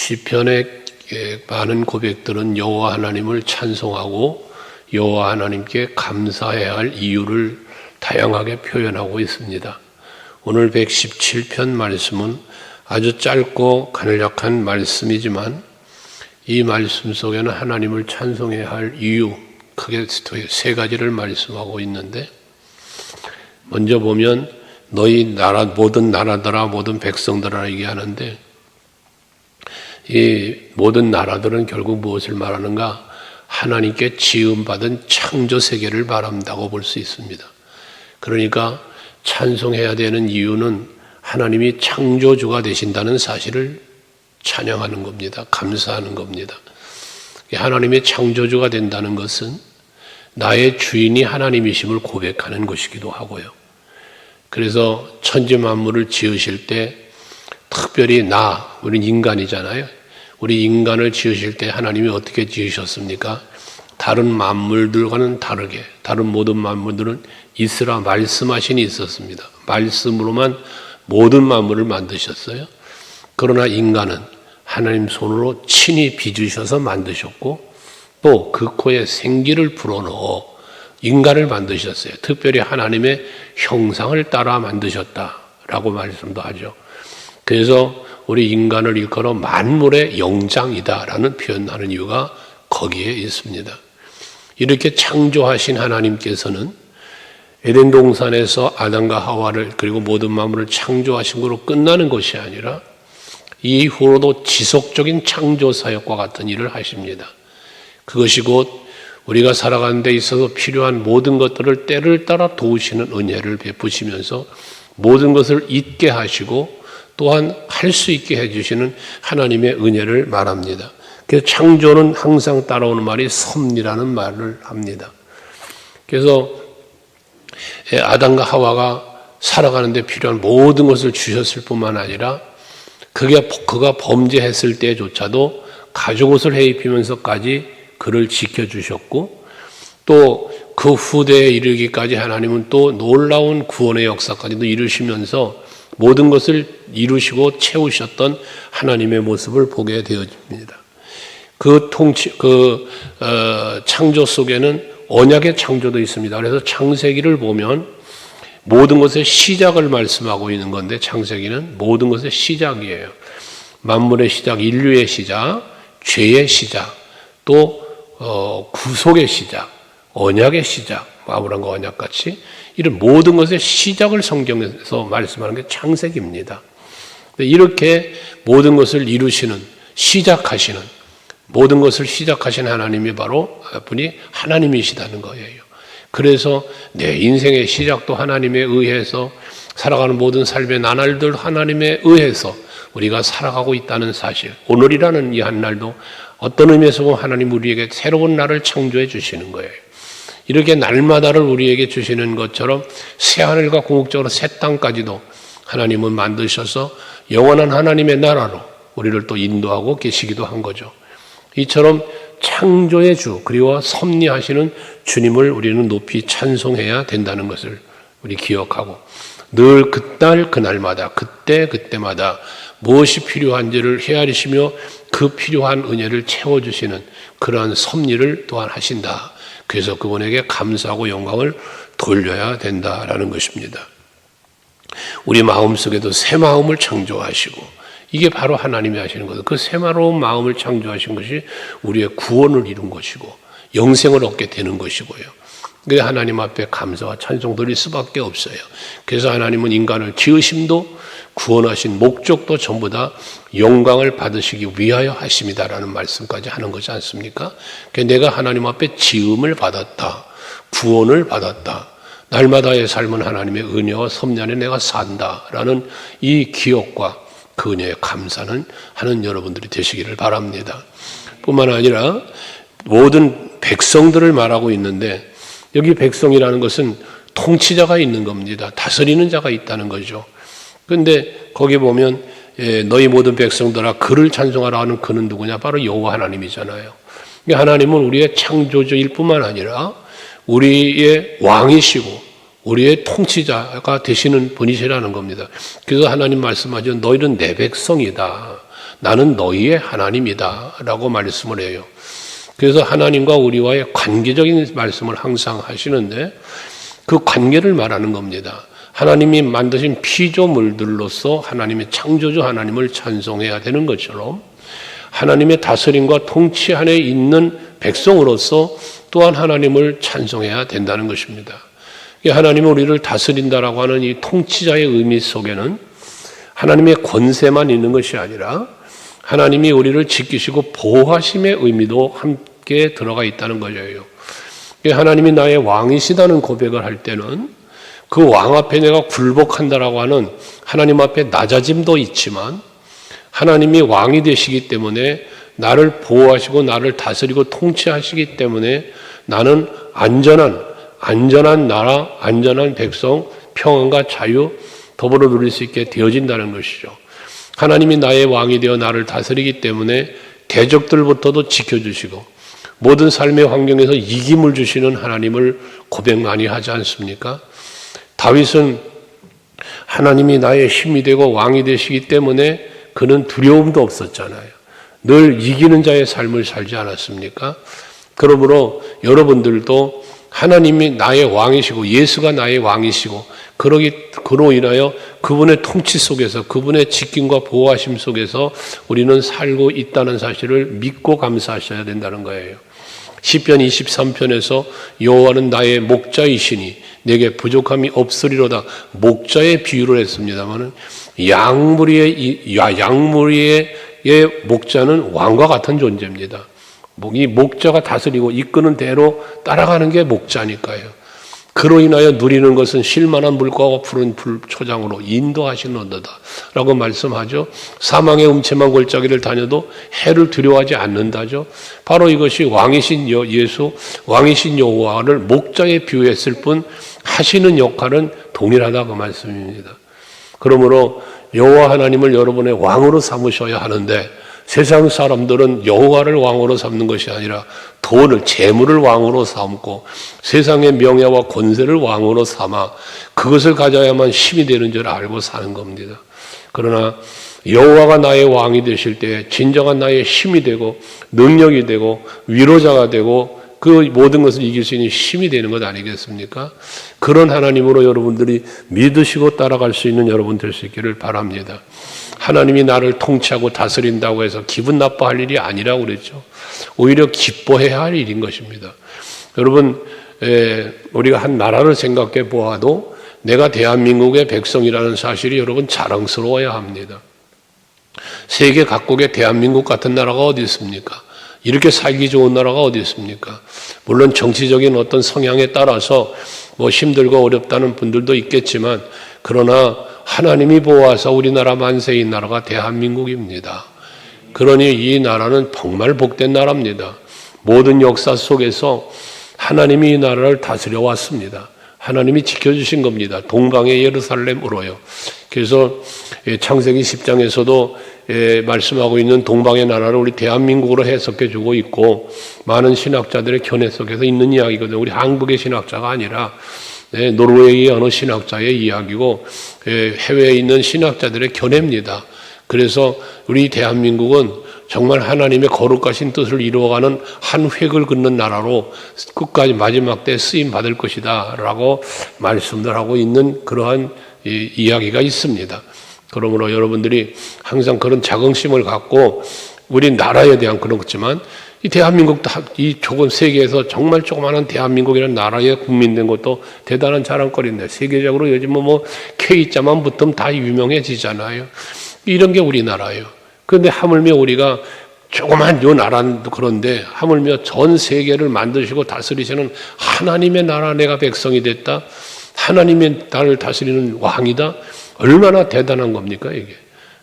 시편의 많은 고백들은 여호와 하나님을 찬송하고 여호와 하나님께 감사해야 할 이유를 다양하게 표현하고 있습니다. 오늘 117편 말씀은 아주 짧고 간략한 말씀이지만 이 말씀 속에는 하나님을 찬송해야 할 이유 크게 세 가지를 말씀하고 있는데, 먼저 보면 너희 나라 모든 나라들아 모든 백성들아 얘기하는데, 이 모든 나라들은 결국 무엇을 말하는가? 하나님께 지음받은 창조 세계를 말한다고 볼 수 있습니다. 그러니까 찬송해야 되는 이유는 하나님이 창조주가 되신다는 사실을 찬양하는 겁니다. 감사하는 겁니다. 하나님의 창조주가 된다는 것은 나의 주인이 하나님이심을 고백하는 것이기도 하고요. 그래서 천지 만물을 지으실 때 특별히 우리는 인간이잖아요. 우리 인간을 지으실 때 하나님이 어떻게 지으셨습니까? 다른 만물들과는 다르게, 다른 모든 만물들은 있으라 말씀하신이 있었습니다. 말씀으로만 모든 만물을 만드셨어요. 그러나 인간은 하나님 손으로 친히 빚으셔서 만드셨고, 또 그 코에 생기를 불어넣어 인간을 만드셨어요. 특별히 하나님의 형상을 따라 만드셨다라고 말씀도 하죠. 그래서 우리 인간을 일컬어 만물의 영장이다라는 표현하는 이유가 거기에 있습니다. 이렇게 창조하신 하나님께서는 에덴 동산에서 아담과 하와를 그리고 모든 만물을 창조하신 것으로 끝나는 것이 아니라 이후로도 지속적인 창조 사역과 같은 일을 하십니다. 그것이 곧 우리가 살아가는 데 있어서 필요한 모든 것들을 때를 따라 도우시는 은혜를 베푸시면서 모든 것을 잊게 하시고 또한 할 수 있게 해주시는 하나님의 은혜를 말합니다. 그래서 창조는 항상 따라오는 말이 섭리라는 말을 합니다. 그래서 아담과 하와가 살아가는 데 필요한 모든 것을 주셨을 뿐만 아니라 그가 범죄했을 때조차도 가죽옷을 해입히면서까지 그를 지켜주셨고, 또 그 후대에 이르기까지 하나님은 또 놀라운 구원의 역사까지도 이루시면서 모든 것을 이루시고 채우셨던 하나님의 모습을 보게 되어집니다. 창조 속에는 언약의 창조도 있습니다. 그래서 창세기를 보면 모든 것의 시작을 말씀하고 있는 건데, 창세기는 모든 것의 시작이에요. 만물의 시작, 인류의 시작, 죄의 시작, 또 구속의 시작, 언약의 시작, 아브라함과 언약같이 이런 모든 것의 시작을 성경에서 말씀하는 게 창세기입니다. 이렇게 모든 것을 이루시는, 시작하시는, 모든 것을 시작하신 하나님이 바로 분이 하나님이시다는 거예요. 그래서 내 인생의 시작도 하나님에 의해서, 살아가는 모든 삶의 나날들 하나님에 의해서 우리가 살아가고 있다는 사실, 오늘이라는 이 한날도 어떤 의미에서 보면 하나님 우리에게 새로운 날을 창조해 주시는 거예요. 이렇게 날마다를 우리에게 주시는 것처럼 새하늘과 궁극적으로 새 땅까지도 하나님은 만드셔서 영원한 하나님의 나라로 우리를 또 인도하고 계시기도 한 거죠. 이처럼 창조의 주 그리고 섭리하시는 주님을 우리는 높이 찬송해야 된다는 것을 우리 기억하고, 늘 그날 그날마다 그때마다 무엇이 필요한지를 헤아리시며 그 필요한 은혜를 채워주시는 그러한 섭리를 또한 하신다. 그래서 그분에게 감사하고 영광을 돌려야 된다라는 것입니다. 우리 마음속에도 새 마음을 창조하시고, 이게 바로 하나님이 하시는 거죠. 그 새로운 마음을 창조하신 것이 우리의 구원을 이룬 것이고 영생을 얻게 되는 것이고요. 그게 하나님 앞에 감사와 찬송 드릴 수밖에 없어요. 그래서 하나님은 인간을 지으심도 구원하신 목적도 전부 다 영광을 받으시기 위하여 하심이다라는 말씀까지 하는 것이 않습니까? 내가 하나님 앞에 지음을 받았다, 구원을 받았다, 날마다의 삶은 하나님의 은혜와 섭리 안에 내가 산다라는 이 기억과 그 은혜의 감사는 하는 여러분들이 되시기를 바랍니다. 뿐만 아니라 모든 백성들을 말하고 있는데, 여기 백성이라는 것은 통치자가 있는 겁니다. 다스리는 자가 있다는 거죠. 그런데 거기 보면 너희 모든 백성들아 그를 찬송하라 하는 그는 누구냐? 바로 여호와 하나님이잖아요. 하나님은 우리의 창조주일 뿐만 아니라 우리의 왕이시고 우리의 통치자가 되시는 분이시라는 겁니다. 그래서 하나님 말씀하죠. 너희는 내 백성이다. 나는 너희의 하나님이다 라고 말씀을 해요. 그래서 하나님과 우리와의 관계적인 말씀을 항상 하시는데 그 관계를 말하는 겁니다. 하나님이 만드신 피조물들로서 하나님의 창조주 하나님을 찬송해야 되는 것처럼 하나님의 다스림과 통치 안에 있는 백성으로서 또한 하나님을 찬송해야 된다는 것입니다. 하나님은 우리를 다스린다라고 하는 이 통치자의 의미 속에는 하나님의 권세만 있는 것이 아니라 하나님이 우리를 지키시고 보호하심의 의미도 함께 들어가 있다는 거예요. 하나님이 나의 왕이시다는 고백을 할 때는 그 왕 앞에 내가 굴복한다라고 하는 하나님 앞에 낮아짐도 있지만 하나님이 왕이 되시기 때문에 나를 보호하시고 나를 다스리고 통치하시기 때문에 나는 안전한 나라, 안전한 백성, 평안과 자유 더불어 누릴 수 있게 되어진다는 것이죠. 하나님이 나의 왕이 되어 나를 다스리기 때문에 대적들부터도 지켜주시고 모든 삶의 환경에서 이김을 주시는 하나님을 고백 많이 하지 않습니까? 다윗은 하나님이 나의 힘이 되고 왕이 되시기 때문에 그는 두려움도 없었잖아요. 늘 이기는 자의 삶을 살지 않았습니까? 그러므로 여러분들도 하나님이 나의 왕이시고 예수가 나의 왕이시고 그로 인하여 그분의 통치 속에서 그분의 지킴과 보호하심 속에서 우리는 살고 있다는 사실을 믿고 감사하셔야 된다는 거예요. 시편 23편에서 여호와는 나의 목자이시니 내게 부족함이 없으리로다. 목자의 비유를 했습니다마는 양무리의 목자는 왕과 같은 존재입니다. 이 목자가 다스리고 이끄는 대로 따라가는 게 목자니까요. 그로 인하여 누리는 것은 쉴만한 물가와 푸른 초장으로 인도하시는도다 라고 말씀하죠. 사망의 음침한 골짜기를 다녀도 해를 두려워하지 않는다죠. 바로 이것이 왕이신 예수, 왕이신 여호와를 목자에 비유했을 뿐 하시는 역할은 동일하다 그 말씀입니다. 그러므로 여호와 하나님을 여러분의 왕으로 삼으셔야 하는데 세상 사람들은 여호와를 왕으로 삼는 것이 아니라 돈을, 재물을 왕으로 삼고 세상의 명예와 권세를 왕으로 삼아 그것을 가져야만 힘이 되는 줄 알고 사는 겁니다. 그러나 여호와가 나의 왕이 되실 때 진정한 나의 힘이 되고 능력이 되고 위로자가 되고 그 모든 것을 이길 수 있는 힘이 되는 것 아니겠습니까? 그런 하나님으로 여러분들이 믿으시고 따라갈 수 있는 여러분 될 수 있기를 바랍니다. 하나님이 나를 통치하고 다스린다고 해서 기분 나빠할 일이 아니라고 그랬죠. 오히려 기뻐해야 할 일인 것입니다. 여러분, 우리가 한 나라를 생각해 보아도 내가 대한민국의 백성이라는 사실이 여러분 자랑스러워야 합니다. 세계 각국에 대한민국 같은 나라가 어디 있습니까? 이렇게 살기 좋은 나라가 어디 있습니까? 물론 정치적인 어떤 성향에 따라서 뭐 힘들고 어렵다는 분들도 있겠지만 그러나 하나님이 보아서 우리나라 만세인 나라가 대한민국입니다. 그러니 이 나라는 정말 복된 나라입니다. 모든 역사 속에서 하나님이 이 나라를 다스려 왔습니다. 하나님이 지켜주신 겁니다. 동방의 예루살렘으로요. 그래서 창세기 10장에서도 말씀하고 있는 동방의 나라를 우리 대한민국으로 해석해 주고 있고 많은 신학자들의 견해 속에서 있는 이야기거든요. 우리 한국의 신학자가 아니라 노르웨이의 어느 신학자의 이야기고 해외에 있는 신학자들의 견해입니다. 그래서 우리 대한민국은 정말 하나님의 거룩하신 뜻을 이루어가는 한 획을 긋는 나라로 끝까지 마지막 때 쓰임 받을 것이다 라고 말씀을 하고 있는 그러한 이야기가 있습니다. 그러므로 여러분들이 항상 그런 자긍심을 갖고 우리 나라에 대한 그렇지만 이 대한민국도 이 조금 세계에서 정말 조그마한 대한민국이라는 나라에 국민된 것도 대단한 자랑거리인데 세계적으로 요즘 뭐 K자만 붙으면 다 유명해지잖아요. 이런 게 우리나라예요. 그런데 하물며 우리가 조그만 요 나라도 그런데 하물며 전 세계를 만드시고 다스리시는 하나님의 나라 내가 백성이 됐다. 하나님의 나를 다스리는 왕이다. 얼마나 대단한 겁니까 이게.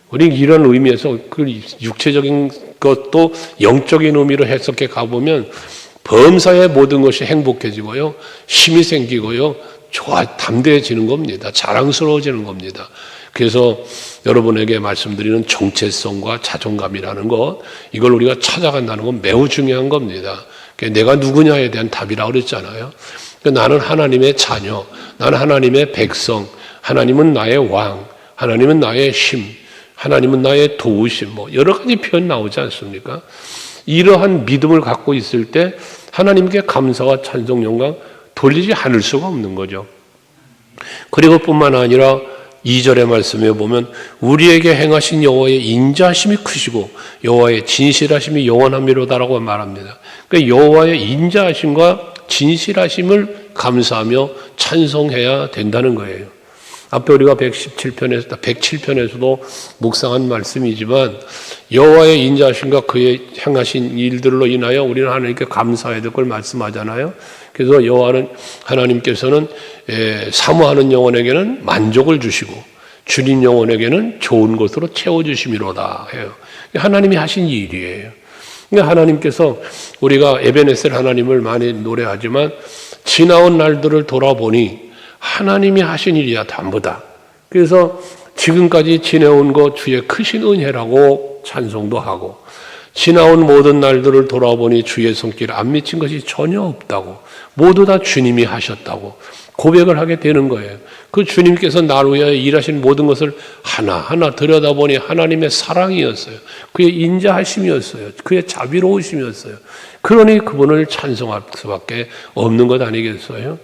우리 이런 의미에서 그 육체적인 것도 영적인 의미로 해석해 가보면 범사의 모든 것이 행복해지고요. 힘이 생기고요. 담대해지는 겁니다. 자랑스러워지는 겁니다. 그래서 여러분에게 말씀드리는 정체성과 자존감이라는 것, 이걸 우리가 찾아간다는 건 매우 중요한 겁니다. 내가 누구냐에 대한 답이라고 그랬잖아요. 나는 하나님의 자녀, 나는 하나님의 백성, 하나님은 나의 왕, 하나님은 나의 힘, 하나님은 나의 도우심, 여러 가지 표현 나오지 않습니까? 이러한 믿음을 갖고 있을 때 하나님께 감사와 찬송, 영광 돌리지 않을 수가 없는 거죠. 그리고 뿐만 아니라 2절의 말씀에 보면 우리에게 행하신 여호와의 인자하심이 크시고 여호와의 진실하심이 영원함이로다라고 말합니다. 그러니까 여호와의 인자하심과 진실하심을 감사하며 찬송해야 된다는 거예요. 앞에 우리가 107편에서도 묵상한 말씀이지만 여호와의 인자하심과 그의 행하신 일들로 인하여 우리는 하나님께 감사해야 될 걸 말씀하잖아요. 그래서 여호와는 하나님께서는 사모하는 영혼에게는 만족을 주시고 주님 영혼에게는 좋은 것으로 채워주심이로다 해요. 하나님이 하신 일이에요. 그러니까 하나님께서 우리가 에베네셀 하나님을 많이 노래하지만 지나온 날들을 돌아보니 하나님이 하신 일이야 전부 다. 그래서 지금까지 지내온 것 주의 크신 은혜라고 찬송도 하고 지나온 모든 날들을 돌아보니 주의 손길 안 미친 것이 전혀 없다고 모두 다 주님이 하셨다고 고백을 하게 되는 거예요. 그 주님께서 나를 위하여 일하신 모든 것을 하나하나 들여다보니 하나님의 사랑이었어요. 그의 인자하심이었어요. 그의 자비로우심이었어요. 그러니 그분을 찬송할 수밖에 없는 것 아니겠어요?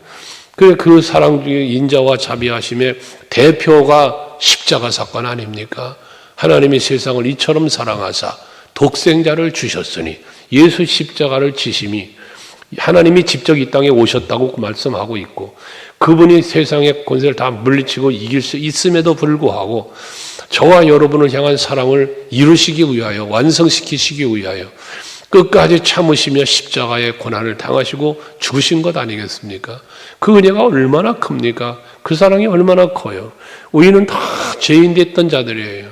그 사랑 중에 인자와 자비하심의 대표가 십자가 사건 아닙니까? 하나님이 세상을 이처럼 사랑하사 독생자를 주셨으니 예수 십자가를 지심이 하나님이 직접 이 땅에 오셨다고 말씀하고 있고 그분이 세상의 권세를 다 물리치고 이길 수 있음에도 불구하고 저와 여러분을 향한 사랑을 이루시기 위하여 완성시키시기 위하여 끝까지 참으시며 십자가의 고난을 당하시고 죽으신 것 아니겠습니까? 그 은혜가 얼마나 큽니까? 그 사랑이 얼마나 커요. 우리는 다 죄인 됐던 자들이에요.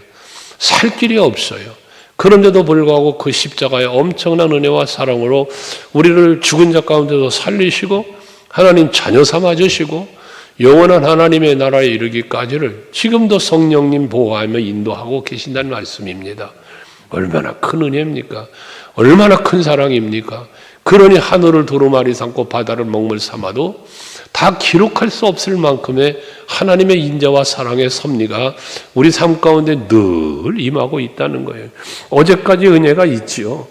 살 길이 없어요. 그런데도 불구하고 그 십자가의 엄청난 은혜와 사랑으로 우리를 죽은 자 가운데서 살리시고 하나님 자녀 삼아 주시고 영원한 하나님의 나라에 이르기까지를 지금도 성령님 보호하며 인도하고 계신다는 말씀입니다. 얼마나 큰 은혜입니까? 얼마나 큰 사랑입니까? 그러니 하늘을 두루마리 삼고 바다를 먹물 삼아도 다 기록할 수 없을 만큼의 하나님의 인자와 사랑의 섭리가 우리 삶 가운데 늘 임하고 있다는 거예요. 어제까지 은혜가 있지요.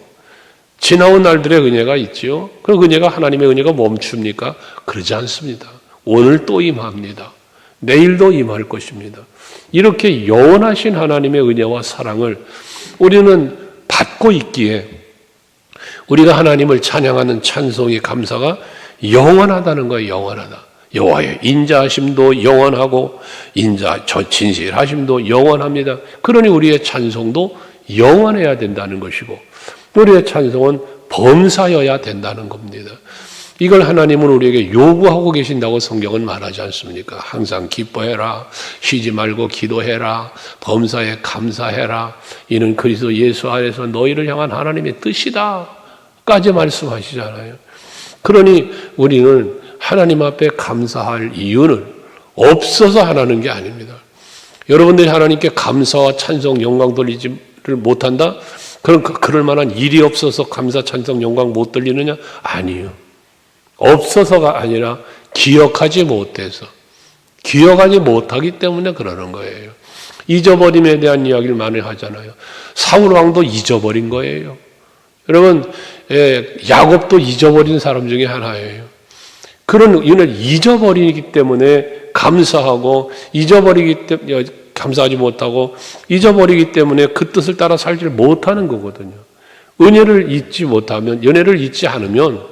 지나온 날들의 은혜가 있지요. 그 은혜가 하나님의 은혜가 멈춥니까? 그러지 않습니다. 오늘 또 임합니다. 내일도 임할 것입니다. 이렇게 영원하신 하나님의 은혜와 사랑을 우리는 받고 있기에 우리가 하나님을 찬양하는 찬송의 감사가 영원하다는 거예요. 영원하다. 여호와의 인자하심도 영원하고 진실하심도 영원합니다. 그러니 우리의 찬송도 영원해야 된다는 것이고 우리의 찬송은 범사여야 된다는 겁니다. 이걸 하나님은 우리에게 요구하고 계신다고 성경은 말하지 않습니까? 항상 기뻐해라. 쉬지 말고 기도해라. 범사에 감사해라. 이는 그리스도 예수 안에서 너희를 향한 하나님의 뜻이다. 까지 말씀하시잖아요. 그러니 우리는 하나님 앞에 감사할 이유는 없어서 하라는 게 아닙니다. 여러분들이 하나님께 감사와 찬송, 영광 돌리지를 못한다? 그럴 만한 일이 없어서 감사, 찬송, 영광 못 돌리느냐? 아니요. 없어서가 아니라 기억하지 못해서 기억하지 못하기 때문에 그러는 거예요. 잊어버림에 대한 이야기를 많이 하잖아요. 사울 왕도 잊어버린 거예요. 여러분 야곱도 잊어버린 사람 중에 하나예요. 그런 이유는 잊어버리기 때문에 감사하고 감사하지 못하고 잊어버리기 때문에 그 뜻을 따라 살지 못하는 거거든요. 은혜를 잊지 못하면 은혜를 잊지 않으면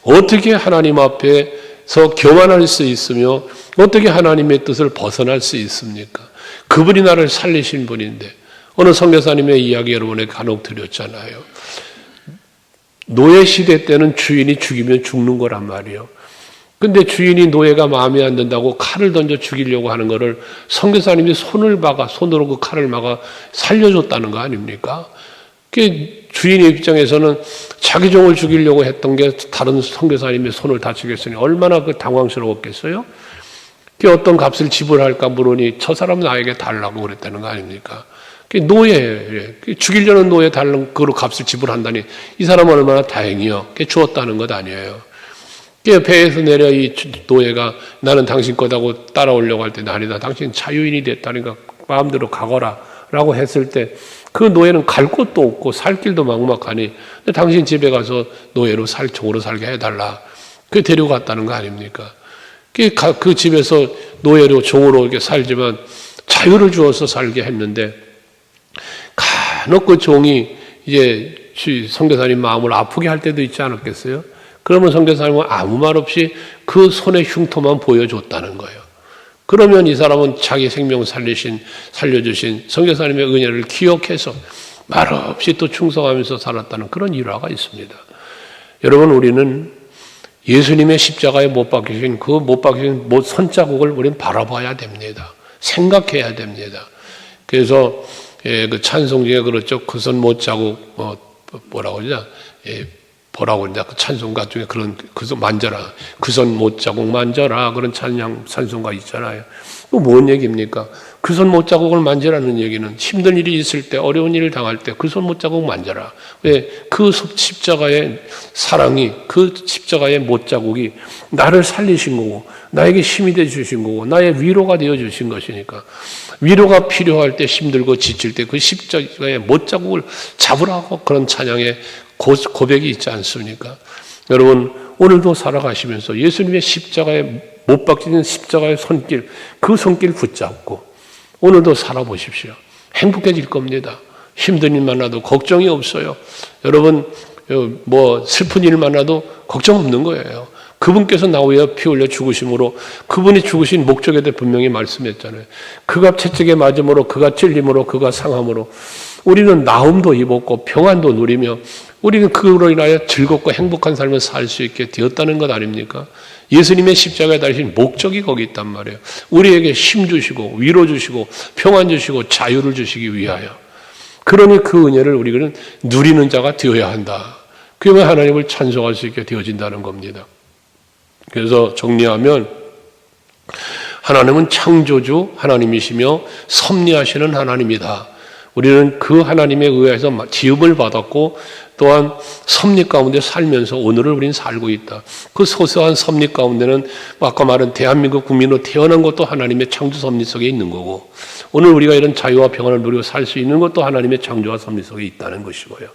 어떻게 하나님 앞에서 교만할 수 있으며 어떻게 하나님의 뜻을 벗어날 수 있습니까? 그분이 나를 살리신 분인데 어느 선교사님의 이야기 여러분에게 간혹 드렸잖아요. 노예 시대 때는 주인이 죽이면 죽는 거란 말이에요. 근데 주인이 노예가 마음에 안 든다고 칼을 던져 죽이려고 하는 거를 선교사님이 손으로 그 칼을 막아 살려줬다는 거 아닙니까? 그 주인의 입장에서는 자기 종을 죽이려고 했던 게 다른 선교사님의 손을 다치겠으니 얼마나 그 당황스러웠겠어요? 그 어떤 값을 지불할까 물으니 저 사람 나에게 달라고 그랬다는 거 아닙니까? 노예, 죽이려는 노예 달라고 그 값을 지불한다니 이 사람은 얼마나 다행이요. 주었다는 것 아니에요. 배에서 내려 이 노예가 나는 당신 거다고 따라오려고 할 때 아니다. 당신 자유인이 됐다니까 마음대로 가거라 라고 했을 때 그 노예는 갈 곳도 없고 살 길도 막막하니 당신 집에 가서 노예로 종으로 살게 해달라. 그게 데려갔다는 거 아닙니까? 그 집에서 노예로 종으로 이렇게 살지만 자유를 주어서 살게 했는데 간혹 그 종이 이제 선교사님 마음을 아프게 할 때도 있지 않았겠어요? 그러면 선교사님은 아무 말 없이 그 손의 흉터만 보여줬다는 거예요. 그러면 이 사람은 자기 생명 살려주신 선교사님의 은혜를 기억해서 말없이 또 충성하면서 살았다는 그런 일화가 있습니다. 여러분, 우리는 예수님의 십자가에 못 박히신 그 못 박히신 손자국을 우리는 바라봐야 됩니다. 생각해야 됩니다. 그래서 그 찬송 중에 그렇죠. 그 손 못 자국 뭐라고 그러냐? 뭐라고 그러냐? 그 찬송가 중에 그런 그 손 만져라. 그 손 못 자국 만져라. 그런 찬송가 있잖아요. 그 뭔 얘기입니까? 그 손 못 자국을 만져라는 얘기는 힘든 일이 있을 때, 어려운 일을 당할 때 그 손 못 자국 만져라. 왜? 그 십자가의 사랑이, 그 십자가의 못 자국이 나를 살리신 거고, 나에게 힘이 되어 주신 거고, 나의 위로가 되어 주신 것이니까. 위로가 필요할 때, 힘들고 지칠 때 그 십자가의 못 자국을 잡으라고 그런 찬양의 고백이 있지 않습니까? 여러분, 오늘도 살아가시면서 예수님의 십자가에 못 박히는 십자가의 손길, 그 손길 붙잡고 오늘도 살아보십시오. 행복해질 겁니다. 힘든 일 만나도 걱정이 없어요. 여러분, 슬픈 일 만나도 걱정 없는 거예요. 그분께서 나 위해 피 흘려 죽으심으로 그분이 죽으신 목적에 대해 분명히 말씀했잖아요. 그가 채찍에 맞음으로, 그가 찔림으로, 그가 상함으로 우리는 나음도 입었고 평안도 누리며 우리는 그로 인하여 즐겁고 행복한 삶을 살 수 있게 되었다는 것 아닙니까? 예수님의 십자가에 달리신 목적이 거기 있단 말이에요. 우리에게 힘 주시고 위로 주시고 평안 주시고 자유를 주시기 위하여. 그러니 그 은혜를 우리는 누리는 자가 되어야 한다. 그러면 하나님을 찬송할 수 있게 되어진다는 겁니다. 그래서 정리하면 하나님은 창조주 하나님이시며 섭리하시는 하나님이다. 우리는 그 하나님에 의해서 지음을 받았고 또한 섭리 가운데 살면서 오늘을 우리는 살고 있다. 그 소소한 섭리 가운데는 아까 말한 대한민국 국민으로 태어난 것도 하나님의 창조 섭리 속에 있는 거고 오늘 우리가 이런 자유와 평안을 누리고 살 수 있는 것도 하나님의 창조와 섭리 속에 있다는 것이고요.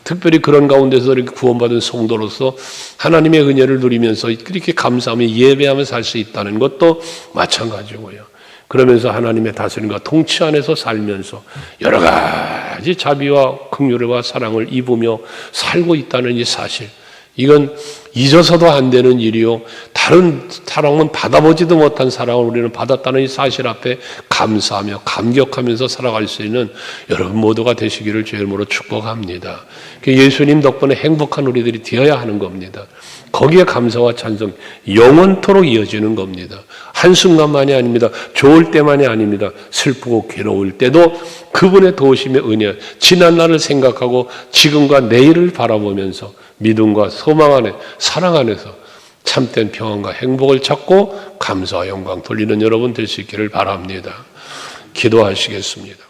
특별히 그런 가운데서 이렇게 구원받은 성도로서 하나님의 은혜를 누리면서 이렇게 감사하며 예배하며 살 수 있다는 것도 마찬가지고요. 그러면서 하나님의 다스림과 통치 안에서 살면서 여러 가지 자비와 긍휼과 사랑을 입으며 살고 있다는 이 사실, 이건 잊어서도 안 되는 일이요, 다른 사랑은 받아보지도 못한 사랑을 우리는 받았다는 이 사실 앞에 감사하며 감격하면서 살아갈 수 있는 여러분 모두가 되시기를 주의 이름으로 축복합니다. 예수님 덕분에 행복한 우리들이 되어야 하는 겁니다. 거기에 감사와 찬송 영원토록 이어지는 겁니다. 한순간만이 아닙니다. 좋을 때만이 아닙니다. 슬프고 괴로울 때도 그분의 도우심의 은혜, 지난 날을 생각하고 지금과 내일을 바라보면서 믿음과 소망 안에, 사랑 안에서 참된 평안과 행복을 찾고 감사와 영광 돌리는 여러분 될 수 있기를 바랍니다. 기도하시겠습니다.